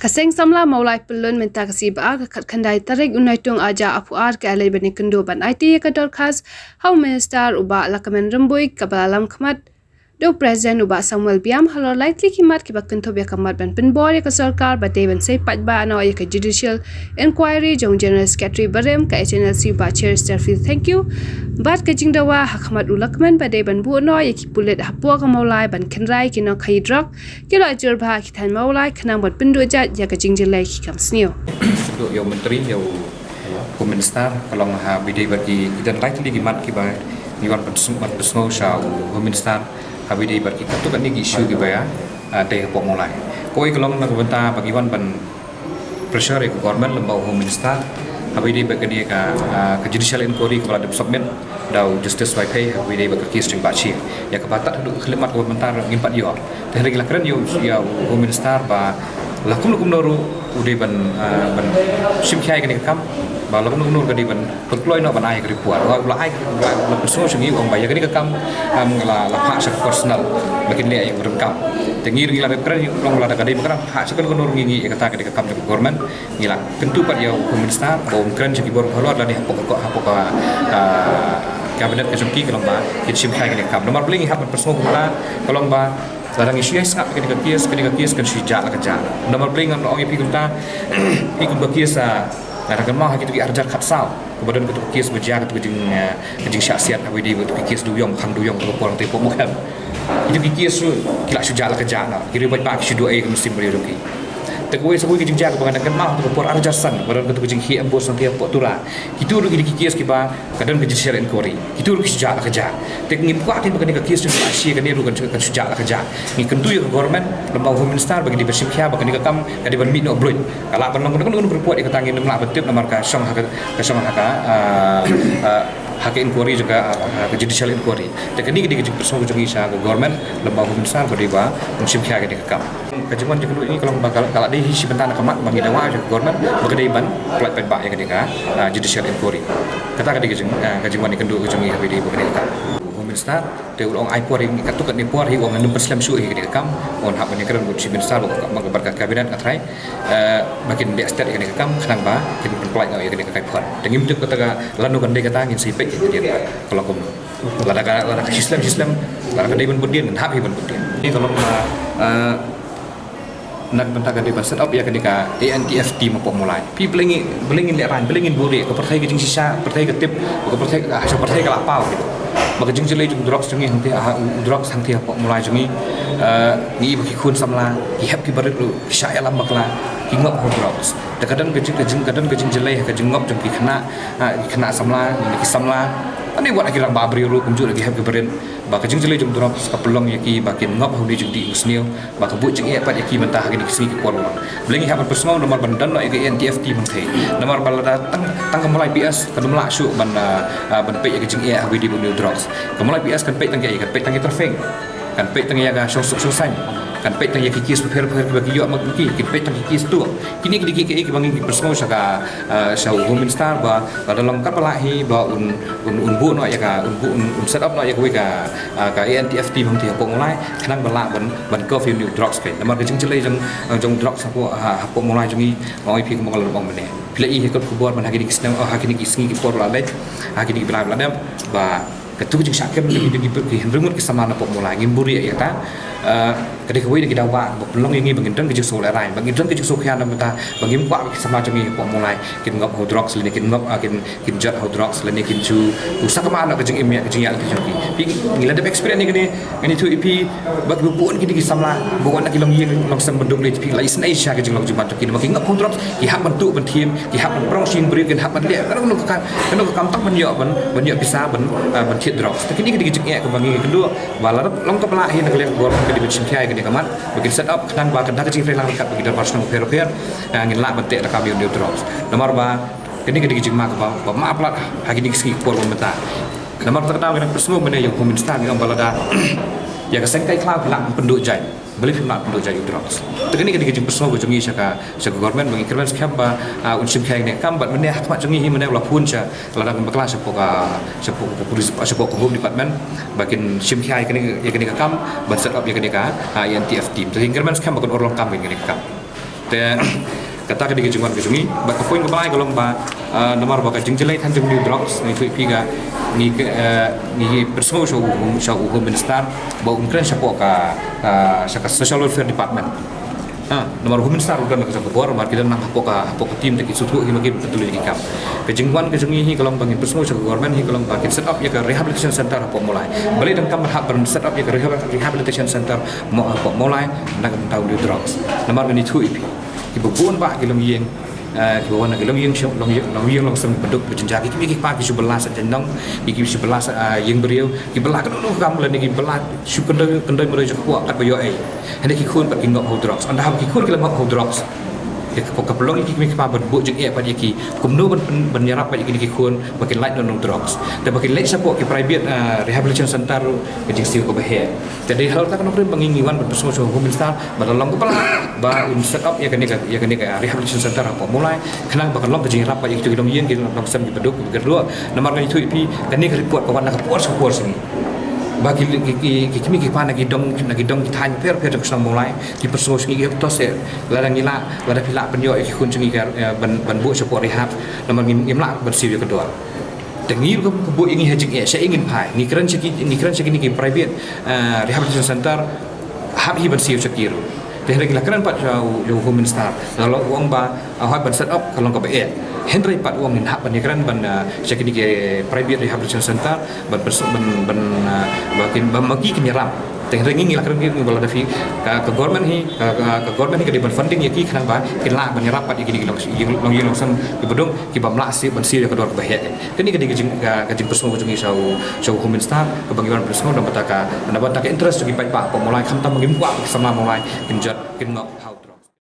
Kaseng samla maulai pelun minta kasi ba kat khandai tarik unaitung aja apu ar ke alai bani kendo ban IT ka dorkas hau minister uba lakamen rembui kabalalam khamat do president uba Samuel Biam halor likely kimat ki bakun thobya kamat ban pinbor ka sarkar ba devan sei patba ana ya ka judicial inquiry jong general secretary barem ka HNLC ba chair Starfield thank you bat ka jingdawa hakmat ulakmen ba devan bu no ya ki pulet hapua ka maulai ban khenrai ki no khai drak ki lo ajur ba ki than maulai khnang bat pindu ja ya ka jingjilai ki kam snio untuk yang menteri yang komentar kalau maha bidai bagi kita likely kimat ki ba niwan persmo sha komentar habidai bagi katu kan ni isu ki ba ya teh pok mulai koi kalau nak benta bagi wan ban pressure ke government lembau home minister habidai bagi dia ka judicial inquiry kepala de submit dau justice wai pay habidai bagi kes string bachi ya ke batat duk khidmat komentar ngimpat yo teh regla keren yo ya home minister ba lakum noru udai ban simkhai kan kam ba lakum nur kan ban pekloi no ban ai ka ripuar la ai la personal sungi ong ba ya kan kam la phak sa personal bakin le yang berengkam tengir ngila keren long la ka dei kram hak sekal nur ngi kata ka kam government ngila tentu pat ya minister bom keren segi bor halor la ni hapok kabinet kesumki kalau ba kitsim khai kan kam nomor bling hak personal kula kalau ba larang isu yang sangat ketika kias kan sujak lah kerja. Nomor beli dengan orang yang pikir kita ikut berkias ada kemah kita arjar khatsau. Kemudian kita kias berjaya kita kejing syaksiat apa dia kita kias duyong hang duyong ke orang tepuk muka. Itu kias tu kila sujak lah kerja. Kira baik sudu ai mesti beri rugi. Tegui segui kejing jaga mengadakan mah untuk por arjar san. Kemudian kita kejing hi ambos nanti apa turah. Itu rugi kias kiba kadang kejing share inquiry. Itu rugi sujak lah kerja. Tek ngim kuat ini bukan kias tu asyik kan dia rugi kan sujak lah kerja. Ni kentu ya government lembau home minister bagi di bersih kia bagi kam kadi ban mit no bloy. Kalau ban kan berbuat ikut angin nemlah betul nomor ka song hak inquiry juga ke judicial inquiry. Tek ni di personal kejing isa government lembau home minister bagi ba bersih kia kadi kam. Kajian jengkulu ini kalau di sebentar nak mak bagi dawa government bagi ban plat pebak yang ketika judicial inquiry. Kata kajian ni kendu kejing ini bagi ketika minister te ulong ai por ing katu kan ni por hi wong nang perslam su hi kam on hak ni keren bu minister bak berkat kabinet atrai makin dia state ni kam khanang ba kin pelai ya ni kai por dengim tu kata lanu kan de kata ngin sipek dia kalau kum lada Islam lada kan ban budin hak hi ban budin ni kalau nak bentakan di set up ya ketika ANTF team apa mulai pi belingin leran belingin buri ke pertai ke sisa pertai ke tip ke pertai ke pertai ke lapau gitu maka jeng jelai jeng drugs jengi hanti drugs hanti apa mulai jengi ni bagi kun samla ki hap ki barit lu syaya lam bakla ki ngop drugs kadang kejeng jelai kejeng ngop jeng ki kena samla ni ki samla ani buat akhirang babri ru kumju lagi hap ki barit ba kejeng jelai jeng drugs ka pelong ya ki bakin ngop hudi jeng di usnil ba ka bu jeng ya pat ya ki mentah ki sini ki kuat belingi hap personal nomor bandan no ki NTFT menthe nomor balada tang mulai PS kadum la su ban pe ya kejeng ya hudi bu drugs kemulai PS kan pe tang ya kan pe tang terfeng kan pe tang ya ga susah kan pe tang ya kikis per bagi yo mak ki pe tang kikis tu kini ki bangi personal saka home minister ba dalam kapalahi ba un bu no ya ka un set up no ya ka ANTFT bang ti pok mulai khanang bala ban coffee new drugs kai namar kejing jelai jong drugs pok mulai jongi oi pi ko bang mene pila I ko kubor man hagini kisnam hagini kisngi ki por la le hagini bla bla ba ketu jeng sakem di henrungut ke sama napok mulai ngimburi ya ta ketika we kita wa belong ini bangin dan kejeng sol lain bangin dan kejeng sol khian ta bangin kwa sama jongi pok mulai kin ngop hodrox lini kin ngop kin jat hodrox lini kin chu usak ma nak kejeng imya kejeng ya kejeng pi ngila de experience ni tu ipi bag buon kini samla buon nak ilong yeng long sam bendung le pi lai snai sha kejeng long jumat kin bangin ngop hodrox ki hak bentuk ben tim ki hak prong sin beri kin hak ben le kan kam tak ben yo bisa ben hit drugs. Tapi ini kejeng ya kebangi kedua balar long kepala hi nak lihat gor di bensin kiai kini kamat bikin setup kenang ba kendak kejeng relang kat bagi personal fair ngin la betek da kami di drugs. Nomor ba ini kejeng mak ba maaf lah hari ini ski por benta. Nomor terkenal dengan personal mana yang komunistan yang balada ya kesengkai klau kelak penduk jai beli filmat penduk jai drugs. Tegani kejeng personal go jongi saka government bagi kerban sekian ba unsim kiai ni kam bat meneh mat jongi hi meneh la pun cha ladang beklas sepok home department bakin sim kiai kini kam ban set up ya kini ka INTF team. Jadi kerban sekian bakon orang kam kini kam. te kata ke jungwan ke jungi ba ka poin ke bai kolong ba nomor ba ka jingjilai than jung new drugs ni tu piga ni ni personal show minister ba unkren sapo ka social welfare department nomor minister udah nak sapo bor mar kita nang hapo ka tim te sutu hi magi betul ni kam ke jingwan ke jungi hi kolong bang personal show government hi kolong ba set up ya ka rehabilitation center hapo mulai balik dan kam hak ber set up ya ka rehabilitation center hapo mulai nak tahu new drugs nomor ni tu ibu buan pak kilong yeng ibu buan kilong yeng shop long yeng long sem beduk berjenjang iki pak ki sebelas jenong iki sebelas yeng beriau ki belah kan kam le ni belah syuk kendai merujuk kuat kat bayo ai hendak ki khun pak ki ngok drugs anda ki khun ki ngok drugs ka pelong iki mi pa berbuk jeng e pa iki kumno ben nyarap pa iki ki khun makin light non drugs dan makin light support ki private rehabilitation center ke jing siu ko bahe jadi hal ta kan pengingiwan bersama minister badalong ko pala ba set up ya kan rehabilitation center apa mulai kenang bakal long ke jing rap pa iki tu dong yen ki long sem ki peduk kedua nomor kan itu ipi kan ni report kawan nak support sini bagi kimi ki pana ki dong ki tanya per kesang mulai ki perso sini ki to se ladang ila lada pila penyo ki kun sini ban bu support rehab nomor ngimla bersih kedua dengi ko bu ingin hajing saya ingin pai ni keren segi ni ki private rehabilitation center hab hi bersih sekir Dehre gila keren pat jauh minister kalau uang ba hak ban set up kalau ko be Henry pat uang ni hak ban keren ban sekini ke private rehabilitation center ban bakin bagi kenyeram Dehre ngi la keren ngi bola dafi ke government hi ke di ban funding ya ki kena ba kin la ban nyerap pat iki long long sam ki bedong ki bam la si ban si ke dor ke bahya kini ke jing personal ko jungi sau minister ke banggiwan personal dan bataka interest gi pai pa mulai kham tam ngim kwa sama mulai kin jat kin ngok how